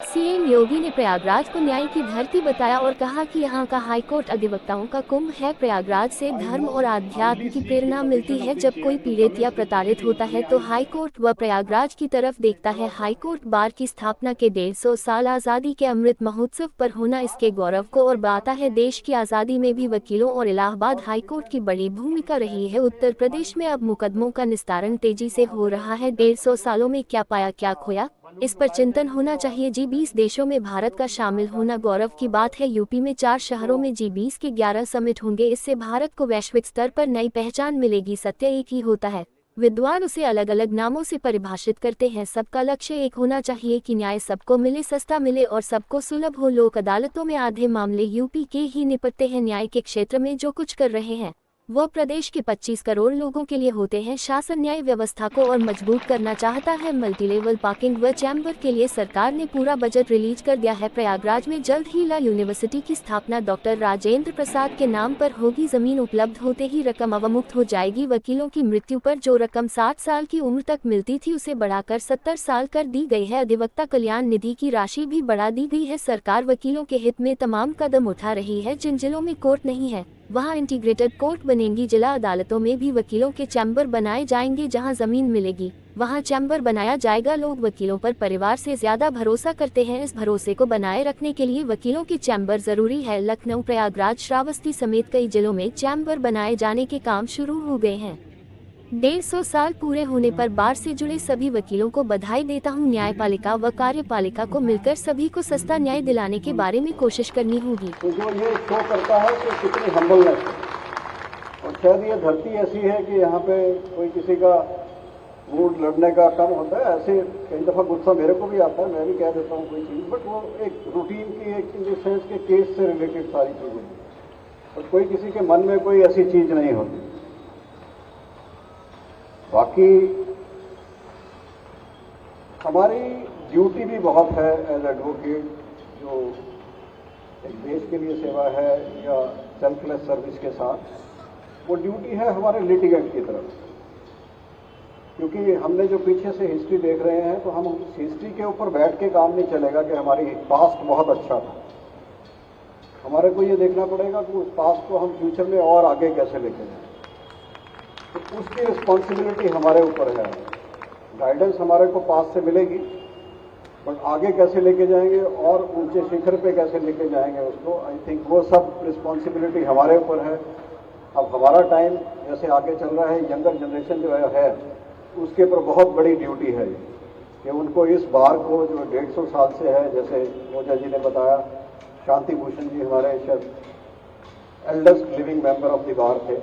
CM योगी ने प्रयागराज को न्याय की धरती बताया और कहा कि यहाँ का हाईकोर्ट अधिवक्ताओं का कुंभ है। प्रयागराज से धर्म और आध्यात्म की प्रेरणा मिलती है। जब कोई पीड़ित या प्रताड़ित होता है तो हाईकोर्ट व प्रयागराज की तरफ देखता है। हाईकोर्ट बार की स्थापना के 150 साल आज़ादी के अमृत महोत्सव पर होना इसके गौरव को और बढ़ाता है। देश की आज़ादी में भी वकीलों और इलाहाबाद हाईकोर्ट की बड़ी भूमिका रही है। उत्तर प्रदेश में अब मुकदमों का निस्तारण तेजी से हो रहा है। 150 सालों में क्या पाया क्या खोया, इस पर चिंतन होना चाहिए। G20 देशों में भारत का शामिल होना गौरव की बात है। यूपी में 4 शहरों में G20 के 11 समिट होंगे। इससे भारत को वैश्विक स्तर पर नई पहचान मिलेगी। सत्य एक ही होता है, विद्वान उसे अलग अलग नामों से परिभाषित करते हैं। सबका लक्ष्य एक होना चाहिए कि न्याय सबको मिले, सस्ता मिले और सबको सुलभ हो। लोक अदालतों में आधे मामले यूपी के ही निपटते हैं। न्याय के क्षेत्र में जो कुछ कर रहे हैं वो प्रदेश के 25 करोड़ लोगों के लिए होते हैं। शासन न्याय व्यवस्था को और मजबूत करना चाहता है। मल्टीलेवल पार्किंग व चैम्बर के लिए सरकार ने पूरा बजट रिलीज कर दिया है। प्रयागराज में जल्द ही लॉ यूनिवर्सिटी की स्थापना डॉक्टर राजेंद्र प्रसाद के नाम पर होगी। जमीन उपलब्ध होते ही रकम अवमुक्त हो जाएगी। वकीलों की मृत्यु पर जो रकम 60 साल की उम्र तक मिलती थी उसे बढ़ाकर 70 साल कर दी गई है। अधिवक्ता कल्याण निधि की राशि भी बढ़ा दी गई है। सरकार वकीलों के हित में तमाम कदम उठा रही है। जिन जिलों में कोर्ट नहीं है वहां इंटीग्रेटेड कोर्ट बनेंगी। जिला अदालतों में भी वकीलों के चैम्बर बनाए जाएंगे। जहां जमीन मिलेगी वहां चैम्बर बनाया जाएगा। लोग वकीलों पर परिवार से ज्यादा भरोसा करते हैं। इस भरोसे को बनाए रखने के लिए वकीलों के चैम्बर जरूरी है। लखनऊ, प्रयागराज, श्रावस्ती समेत कई जिलों में चैम्बर बनाए जाने के काम शुरू हो गए हैं। 150 साल पूरे होने पर बार से जुड़े सभी वकीलों को बधाई देता हूं। न्यायपालिका व कार्यपालिका को मिलकर सभी को सस्ता न्याय दिलाने के बारे में कोशिश करनी होगी। तो जो ये शो करता है कि कितनी हम्बलनेस है और शायद ये धरती ऐसी है कि यहाँ पे कोई किसी का मूड लड़ने का कम होता है। ऐसे कई दफ़ा गुस्सा मेरे को भी आता है, मैं भी कह देता हूँ कोई चीज़, बट वो एक रूटीन की एक इन द सेंस के केस से रिलेटेड सारी चीज़ें और कोई किसी के मन में कोई ऐसी चीज़ नहीं होती। बाकी हमारी ड्यूटी भी बहुत है एज एडवोकेट, जो एक देश के लिए सेवा है या सेल्फलेस सर्विस के साथ, वो ड्यूटी है हमारे लिटिगेंट की तरफ। क्योंकि हमने जो पीछे से हिस्ट्री देख रहे हैं तो हम उस हिस्ट्री के ऊपर बैठ के काम नहीं चलेगा कि हमारी पास्ट बहुत अच्छा था। हमारे को ये देखना पड़ेगा कि उस पास्ट को हम फ्यूचर में और आगे कैसे लेके जाएं। तो उसकी रिस्पॉन्सिबिलिटी हमारे ऊपर है। गाइडेंस हमारे को पास से मिलेगी, बट आगे कैसे लेके जाएंगे और ऊंचे शिखर पे कैसे लेके जाएंगे उसको, आई थिंक वो सब रिस्पॉन्सिबिलिटी हमारे ऊपर है। अब हमारा टाइम जैसे आगे चल रहा है, यंगर जनरेशन जो है उसके ऊपर बहुत बड़ी ड्यूटी है कि उनको इस बार को जो 150 साल से है, जैसे मोजा जी ने बताया, शांति भूषण जी हमारे शायद eldest living member of the bar थे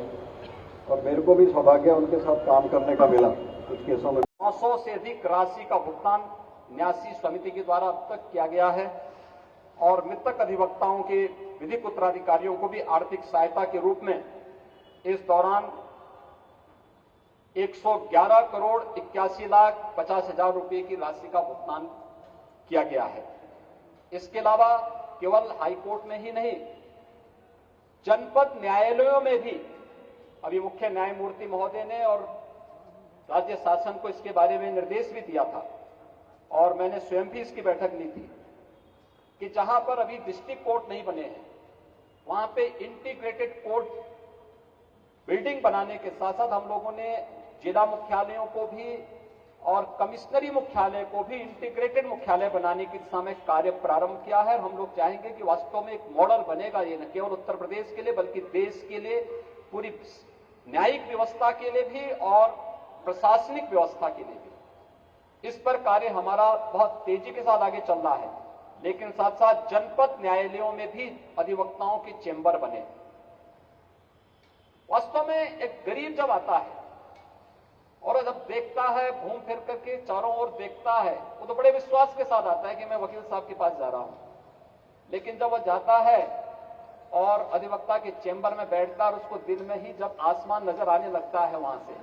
और मेरे को भी सौभाग्य उनके साथ काम करने का मिला कुछ केसों में। 900 से अधिक राशि का भुगतान न्यासी समिति के द्वारा अब तक किया गया है और मृतक अधिवक्ताओं के विधिक उत्तराधिकारियों को भी आर्थिक सहायता के रूप में इस दौरान 111 करोड़ 81 लाख 50 हजार रुपए की राशि का भुगतान किया गया है। इसके अलावा केवल हाईकोर्ट में ही नहीं, जनपद न्यायालयों में भी अभी मुख्य न्यायमूर्ति महोदय ने और राज्य शासन को इसके बारे में निर्देश भी दिया था और मैंने स्वयं भी इसकी बैठक ली थी कि जहां पर अभी डिस्ट्रिक्ट कोर्ट नहीं बने हैं वहां पे इंटीग्रेटेड कोर्ट बिल्डिंग बनाने के साथ साथ हम लोगों ने जिला मुख्यालयों को भी और कमिश्नरी मुख्यालय को भी इंटीग्रेटेड मुख्यालय बनाने की दिशा में कार्य प्रारंभ किया है। हम लोग चाहेंगे कि वास्तव में एक मॉडल बनेगा, ये न केवल उत्तर प्रदेश के लिए बल्कि देश के लिए, पूरी न्यायिक व्यवस्था के लिए भी और प्रशासनिक व्यवस्था के लिए भी। इस पर कार्य हमारा बहुत तेजी के साथ आगे चल रहा है, लेकिन साथ साथ जनपद न्यायालयों में भी अधिवक्ताओं के चेंबर बने। वास्तव में एक गरीब जब आता है और जब देखता है, घूम फिर करके चारों ओर देखता है, वो तो बड़े विश्वास के साथ आता है कि मैं वकील साहब के पास जा रहा हूं। लेकिन जब वह जाता है और अधिवक्ता के चेंबर में बैठता और उसको दिन में ही जब आसमान नजर आने लगता है वहां से,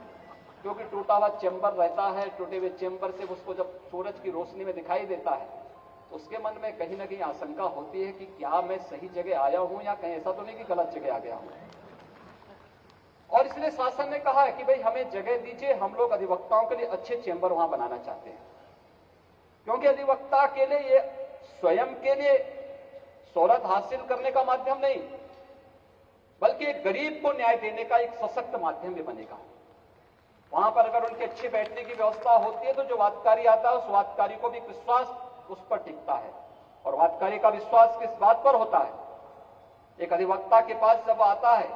क्योंकि टूटा हुआ चेंबर रहता है, टूटे हुए चेंबर से उसको जब सूरज की रोशनी में दिखाई देता है, उसके मन में कहीं ना कहीं आशंका होती है कि क्या मैं सही जगह आया हूं या कहीं ऐसा तो नहीं कि गलत जगह आ गया हूं। और इसलिए शासन ने कहा है कि भाई हमें जगह दीजिए, हम लोग अधिवक्ताओं के लिए अच्छे चेंबर वहां बनाना चाहते हैं, क्योंकि अधिवक्ता के लिए ये स्वयं के लिए शोहरत हासिल करने का माध्यम नहीं, बल्कि एक गरीब को न्याय देने का एक सशक्त माध्यम भी बनेगा। वहां पर अगर उनके अच्छे बैठने की व्यवस्था होती है तो जो वादकारी आता है उस वादकारी को भी विश्वास उस पर टिकता है। और वादकारी का विश्वास किस बात पर होता है? एक अधिवक्ता के पास जब आता है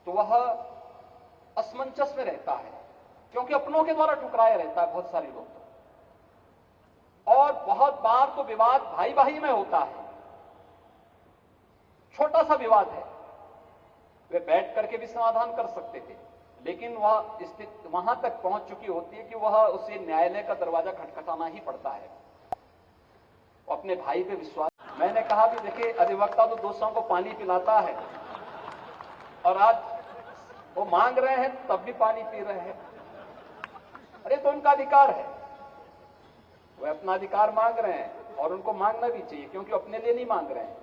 तो वह असमंजस में रहता है, क्योंकि अपनों के द्वारा ठुकराया रहता है बहुत सारे लोग तो। और बहुत बार तो विवाद भाई भाई में होता है, छोटा सा विवाद है, वे बैठ करके भी समाधान कर सकते थे, लेकिन वह स्थिति वहां तक पहुंच चुकी होती है कि वह उसे न्यायालय का दरवाजा खटखटाना ही पड़ता है। अपने भाई पे विश्वास, मैंने कहा भी देखिए, अधिवक्ता तो दोषों को पानी पिलाता है और आज वो मांग रहे हैं तब भी पानी पी रहे हैं। अरे तो उनका अधिकार है, वे अपना अधिकार मांग रहे हैं और उनको मांगना भी चाहिए, क्योंकि अपने लिए नहीं मांग रहे हैं।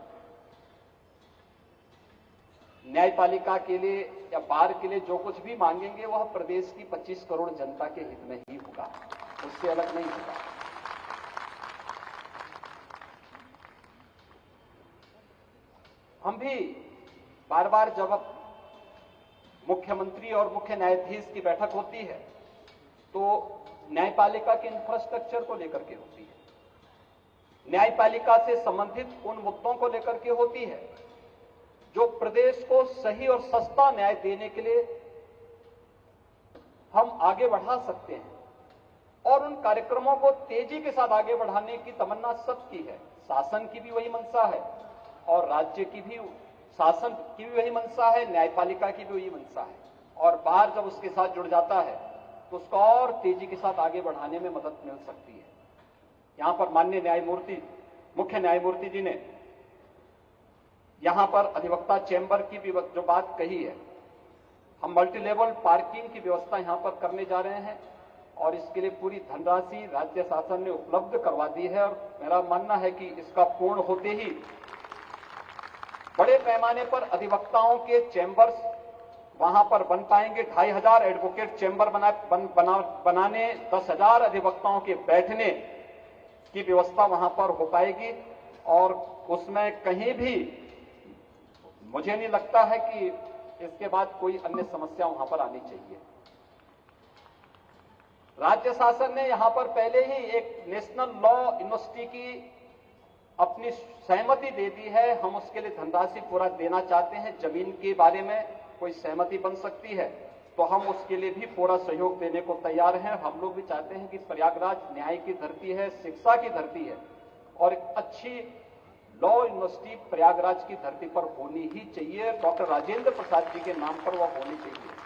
न्यायपालिका के लिए या बार के लिए जो कुछ भी मांगेंगे वह प्रदेश की 25 करोड़ जनता के हित में ही होगा, उससे अलग नहीं होगा। हम भी बार बार जब मुख्यमंत्री और मुख्य न्यायाधीश की बैठक होती है तो न्यायपालिका के इंफ्रास्ट्रक्चर को लेकर के होती है, न्यायपालिका से संबंधित उन मुद्दों को लेकर के होती है जो प्रदेश को सही और सस्ता न्याय देने के लिए हम आगे बढ़ा सकते हैं। और उन कार्यक्रमों को तेजी के साथ आगे बढ़ाने की तमन्ना सबकी है। शासन की भी वही मंशा है और राज्य की भी, शासन की भी वही मंशा है, न्यायपालिका की भी वही मंशा है। और बाहर जब उसके साथ जुड़ जाता है तो उसको और तेजी के साथ आगे बढ़ाने में मदद मिल सकती है। यहां पर माननीय न्यायमूर्ति, मुख्य न्यायमूर्ति जी ने यहां पर अधिवक्ता चैंबर की भी जो बात कही है, हम मल्टी लेवल पार्किंग की व्यवस्था यहां पर करने जा रहे हैं और इसके लिए पूरी धनराशि राज्य शासन ने उपलब्ध करवा दी है। और मेरा मानना है कि इसका पूर्ण होते ही बड़े पैमाने पर अधिवक्ताओं के चैंबर्स वहां पर बन पाएंगे। 2500 एडवोकेट चैंबर बनाने 10,000 अधिवक्ताओं के बैठने की व्यवस्था वहां पर हो पाएगी और उसमें कहीं भी मुझे नहीं लगता है कि इसके बाद कोई अन्य समस्या वहां पर आनी चाहिए। राज्य शासन ने यहां पर पहले ही एक नेशनल लॉ यूनिवर्सिटी की अपनी सहमति दे दी है। हम उसके लिए धनराशि पूरा देना चाहते हैं। जमीन के बारे में कोई सहमति बन सकती है तो हम उसके लिए भी पूरा सहयोग देने को तैयार हैं। हम लोग भी चाहते हैं कि प्रयागराज न्याय की धरती है, शिक्षा की धरती है और एक अच्छी लॉ यूनिवर्सिटी प्रयागराज की धरती पर होनी ही चाहिए। डॉक्टर राजेंद्र प्रसाद जी के नाम पर वह होनी चाहिए।